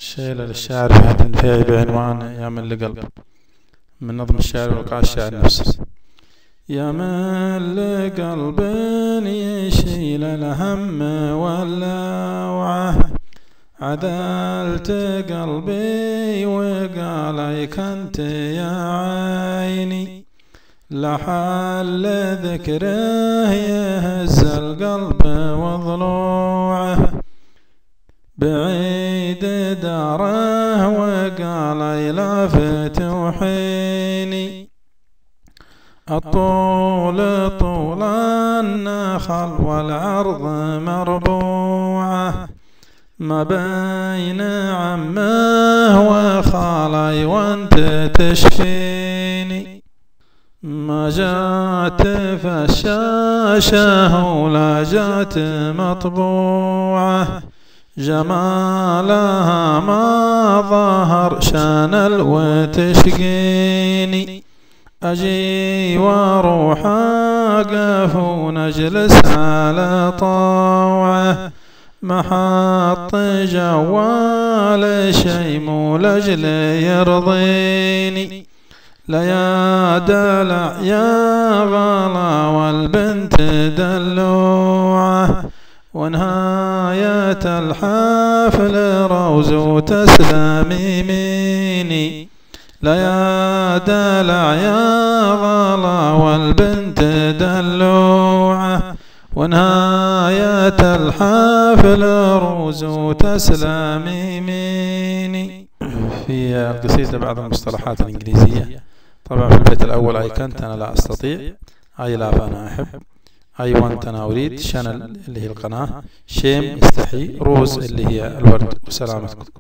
شيلة للشاعر في حد انتهائي بعنوان يا من لقلب، من نظم الشاعر وقع الشاعر نفسه. يا من لقلب يشيل الهم واللوعة، عدلت قلبي وقاليك انت يا عيني، لحل ذكره يهز القلب وضلوعه، بعيد داره وقال لافت وحيني، الطول طول النخل والعرض مربوعه، ما بين عمه وخالي وانت تشفيني، ما جات فشاشه ولا جات مطبوعه، جمالها ما ظهر شانل وتشقيني، أجي واروح أقف ونجلس على طوعه، محط جوال شي مو لأجل يرضيني، لا يا دلع يا غلا والبنت دلوعه، ونهاية الحفل روز وتسلم يميني، لا يا دلع يا غلا والبنت دلوعه، ونهاية الحفل روز وتسلم يميني. في القصيدة بعض المصطلحات الإنجليزية. طبعا في البيت الأول I can't أنا لا أستطيع، I love أنا أحب، I want أنا أريد، channel اللي هي القناة، shame يستحي، روز اللي هي الورد. وسلامتكم.